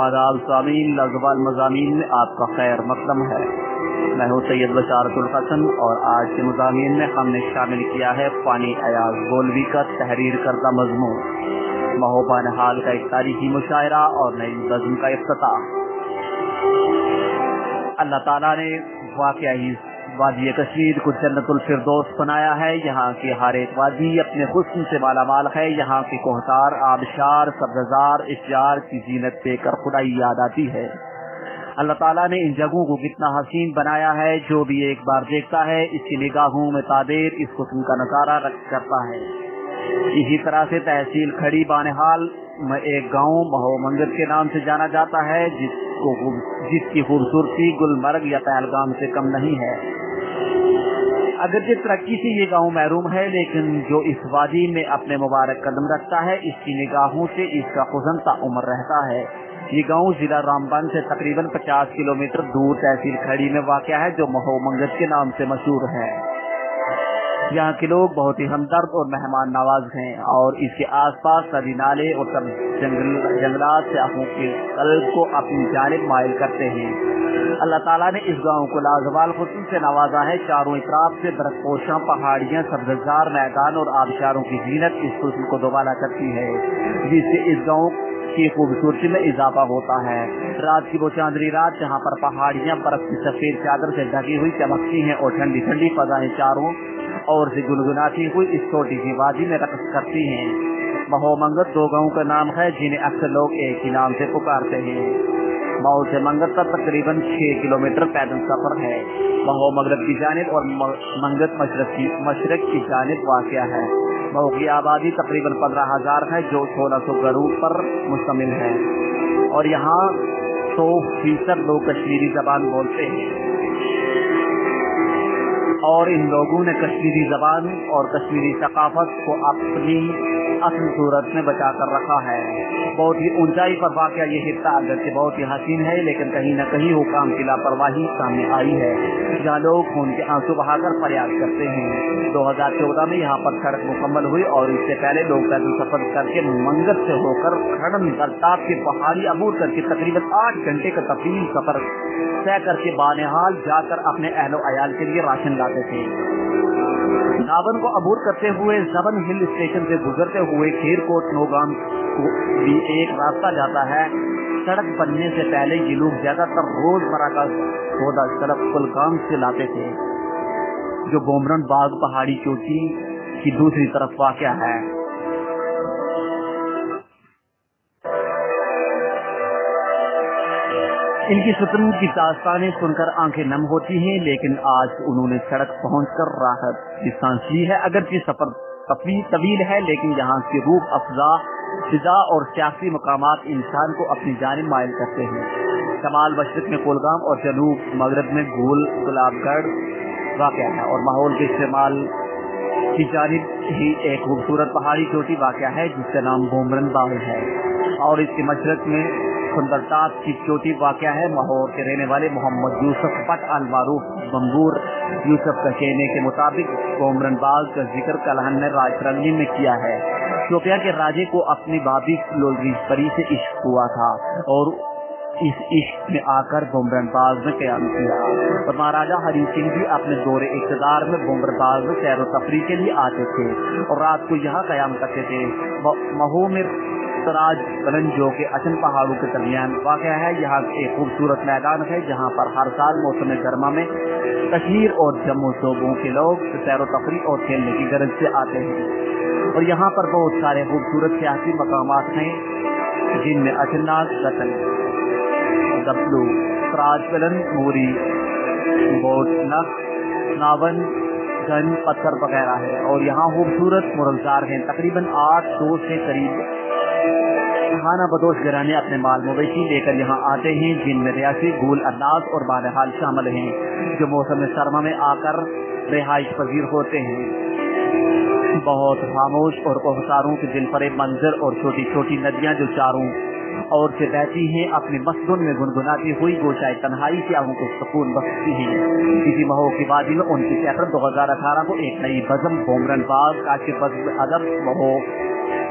आदाब सामीन, लज़वाल मज़ामीन में आपका खैर मक़दम है। मैं हूँ सैयद बशारतुल हसन और आज के मज़ामीन में हमने शामिल किया है फ़ानी अयाज़ गोलवी का तहरीर करदा मज़मून महोबान हाल का एक तारीखी मुशायरा और नई नज़्म का इफ्तिताह। अल्लाह ताला ने वाक़या ही वादी कश्मीर को जन्नतुल फिरदौस बनाया है। यहाँ की हर एक वादी अपने हुस्न से मालामाल है। यहाँ की कोहतार, आबशार, सब्ज़ार, इश्यार की जीनत देकर खुदाई याद आती है। अल्लाह ताला ने इन जगहों को कितना हसीन बनाया है। जो भी एक बार देखता है इसकी निगाहों में तादेर इस हुस्न का नजारा करता है। इसी तरह से तहसील खड़ी बानहाल में एक गाँव महोमंगत के नाम से जाना जाता है, जिसकी खूबसूरती गुलमर्ग या पहलगाम से कम नहीं है। अगरचे तरक्की से ये गांव महरूम है, लेकिन जो इस वादी में अपने मुबारक कदम रखता है इसकी निगाहों से इसका हुस्न ताउम्र रहता है। ये गांव जिला रामबन से तकरीबन 50 किलोमीटर दूर तहसील खड़ी में वाक़या है, जो महोमंगत के नाम से मशहूर है। यहाँ के लोग बहुत ही हमदर्द और मेहमान नवाज हैं और इसके आसपास नदी नाले और सब जंगलात से अपने कल्ब को अपनी जानिब माइल करते हैं। अल्लाह ताला ने इस गांव को लाजवाल हुस्न से नवाजा है। चारों इतराफ से बरफपोशा पहाड़ियाँ, सब्ज़ार मैदान और आबशारों की जीनत इस हुस्न को दोबारा करती है, जिससे इस गांव की खूबसूरती में इजाफा होता है। रात की वो चांदनी रात जहाँ पर पहाड़ियाँ बर्फ की सफेद चादर से ढकी हुई चमकती हैं और ठंडी ठंडी फजाएं चारों और से गुनगुनाती हुई इस छोटी सी वादी में रक़्स करती हैं। महोमंगत दो गाँव का नाम है जिन्हें अक्सर लोग एक ही नाम से पुकारते हैं। मऊ से मंगत का तकरीबन 6 किलोमीटर पैदल सफर है। मऊ मगरब की जानिब और मंगत मशरक की जानिब वाक़या है। मऊ की आबादी तकरीबन 15,000 है, जो 1600 घरों पर मुश्तमिल है और यहाँ 100% लोग कश्मीरी जबान बोलते हैं और इन लोगों ने कश्मीरी जबान और कश्मीरी सकाफत को अपनी असल सूरत में बचा कर रखा है। बहुत ही ऊंचाई पर वाक़या ये हिस्सा अगरचे बहुत ही हसीन है, लेकिन कहीं न कहीं हुकाम की लापरवाही सामने आई है, जहाँ लोग खून के आंसू बहाकर फरियाद करते हैं। 2014 में यहाँ पर सड़क मुकम्मल हुई और इससे पहले लोग पैदल सफर करके मंगत से होकर खड़न गलताब की पहाड़ी अबूर करके तकरीबन 8 घंटे का तफसील सफर तय करके बानहाल जाकर अपने अहलो अयाल के लिए राशन लाते थे। नावन को अबूर करते हुए जबन हिल स्टेशन से गुजरते हुए खेरकोट नौगाम को भी एक रास्ता जाता है। सड़क बनने से पहले ये लोग ज्यादातर रोजमर्रा का सौदा सड़क कुलगाम से लाते थे, जो बोमरन बाग पहाड़ी चोटी की दूसरी तरफ वाक़या है। इनकी सुकून की दास्तानें सुनकर आंखें नम होती हैं, लेकिन आज उन्होंने सड़क पहुंचकर राहत की सांस ली है। अगरचे सफर तवील है, लेकिन यहाँ की रूह अफजा फिजा और सियासी मकामात इंसान को अपनी जानिब माइल करते हैं। शमाल मशरक में कोलगाम और जनूब मगरब में गुलाबगढ़ वाक़या है और माहौल के इस्तेमाल की जानिब ही एक खूबसूरत पहाड़ी चोटी वाक़या है जिसका नाम बोमरन बाग है और इसके मशरक में सुंदरताब की चोटी वाक़या है। माहौल के रहने वाले मोहम्मद यूसुफ पट अल मारूफ बंगूर यूसुफ का कहने के मुताबिक बोमरन बाग का जिक्र कलहन ने राजरंगी में किया है। शोपिया के राजे को अपनी बाबी लोलरी परी से इश्क हुआ था और इस इश्क में आकर बोमरन बाग में क़याम किया और महाराजा हरी सिंह भी अपने दौरे इक़्तिदार में बोमरन बाग में सैर व तफरीह के लिए आते थे और रात को यहाँ क़याम करते थे। महू में तराज बलंजो के अचन पहाड़ों के दरमियान वाक़या है। यहाँ एक खूबसूरत मैदान है जहाँ पर हर साल मौसम गर्मा में कश्मीर और जम्मू सूबों के लोग सैर व तफरीह और खेलने की गरज से आते हैं और यहाँ पर बहुत सारे खूबसूरत सियासी मकामात हैं, जिनमें अचनाक रतन दबलू तराज मूरी बोट नक नावन गन पत्थर वगैरह है और यहाँ खूबसूरत मुरलजार हैं। तकरीबन 800 से करीब खाना बदोश घराने अपने माल मवेशी लेकर यहाँ आते हैं, जिनमें रियासी गूल अन्नास और बानहाल शामिल हैं, जो मौसम सरमा में आकर रिहाइश पजीर होते हैं। बहुत खामोश और कोहसारों के दिल फरेब मंजर और छोटी छोटी नदियाँ जो चारों और से बहती हैं, अपनी मस्जिद में गुनगुनाती हुई गोशाए तन्हाई से आंखों को सुकून बख्शती हैं। इसी महो की वादी में 29 अप्रैल 2018 को एक नई बज़म बोमरन बाग काशिफ अदब महो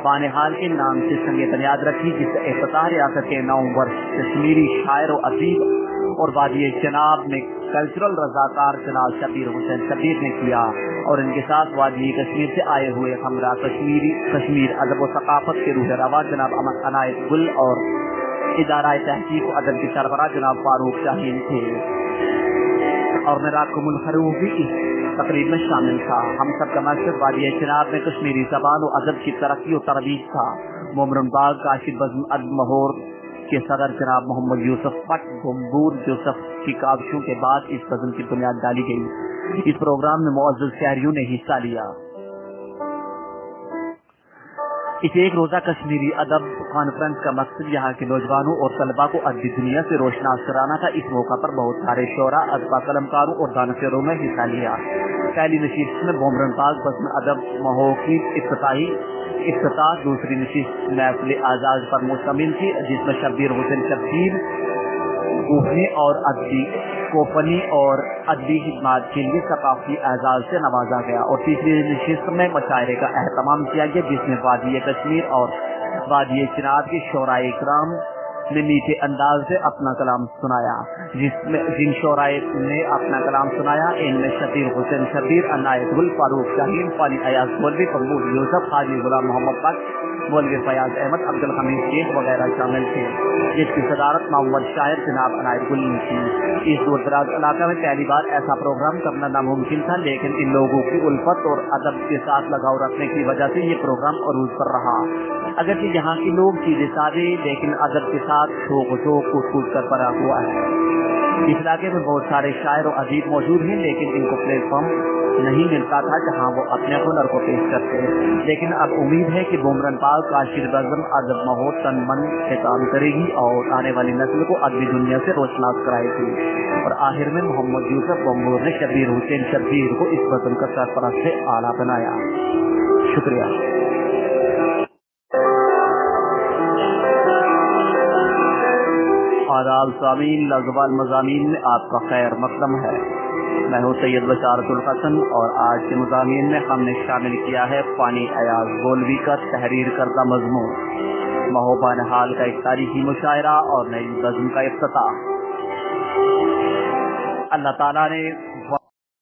بانحال کے نام سے سنگ بنیاد رکھی، جس کا افتتاح ریاست کے 9 ورش کشمیری شاعر و ادیب اور وادی چناب میں کلچرل رضاکار جناب شبیر حسین شبیر نے کیا، اور ان کے ساتھ وادی کشمیر سے آئے ہوئے ہمراہ کشمیر ادب و ثقافت کے روح رواں جناب عنایت گل اور ادارہ تحقیق و ادب کے سربراہ جناب فاروق شاہین تھے، اور میرا منفرد بھی اس تقریب میں شامل تھا۔ ہم سب کا مقصد وادی چناب میں کشمیری زبان و ادب کی ترقی و ترویج تھا۔ مومرن باغ کاشف بزم ادب مہور کے صدر جناب محمد یوسف پٹ گمبور یوسف کی کاوشوں کے بعد اس بزم کی بنیاد ڈالی گئی۔ اس پروگرام میں معزز شہریوں نے حصہ لیا۔ اس ایک روزہ کشمیری ادب کانفرنس کا مقصد یہاں کے نوجوانوں اور طلباء کو ادبی دنیا سے روشناس کرانا تھا۔ اس موقع پر بہت سارے شعراء، ادبا، قلمکاروں اور دانشوروں نے حصہ لیا۔ پہلی نشست میں بومرن باغ بزم ادب مہو کی افتتاح، دوسری نشست محفل اعزاز پر مشتمل تھی، جس میں شبیر حسین شبیر کوفنی اور ادبی خدمات کے لیے ثقافتی اعزاز سے نوازا گیا، اور تیسری نشست میں مشاعرے کا اہتمام کیا گیا، جس میں وادی کشمیر اور وادی چناب کے شعراء کرام نے میٹھے انداز سے اپنا کلام سنایا۔ جن شعراء نے اپنا کلام سنایا ان میں شبیر حسین شبیر، عنایت گل، فاروق شاہین، فانی ایاز مولوی، قبول یوسف، حاجی غلام محمد پٹ، مولوی فیاض احمد، عبدالحمید شیخ وغیرہ شامل تھے، جس کی صدارت معمر شاعر جناب عنایت گل نے کی۔ اس دور دراز علاقہ میں پہلی بار ایسا پروگرام کرنا ناممکن تھا، لیکن ان لوگوں کی الفت اور ادب کے ساتھ لگاؤ رکھنے کی وجہ سے یہ پروگرام عروج پر رہا۔ اگرچہ یہاں کے لوگ سیدھے سادے لیکن ادب کے ساتھ شوق و شوق کود کر بھرا ہوا ہے۔ اس علاقے میں بہت سارے شاعر و ادیب موجود ہیں، لیکن ان کو پلیٹ فارم نہیں ملتا تھا جہاں وہ اپنے ہنر کو پیش کرتے، لیکن اب امید ہے کہ بومرن باغ کاشف بزم ادب مہو تن من سے کام کرے گی اور آنے والی نسل کو ادبی دنیا سے روشناس کرائے گی۔ اور آخر میں محمد یوسف گمبور نے شبیر حسین شبیر کو اس بزم کا سرپرست اعلیٰ بنایا۔ شکریہ۔ آداب سامعین، لغزوال مضامین میں آپ کا خیر مقدم ہے۔ میں ہوں سید بشارت الحسن، اور آج کے مضامین میں ہم نے شامل کیا ہے فانی ایاز مولوی کا تحریر کردہ مضمون مہو بانحال کا ایک تاریخی مشاعرہ اور نئی بزم کا افتتاح۔ اللہ تعالیٰ نے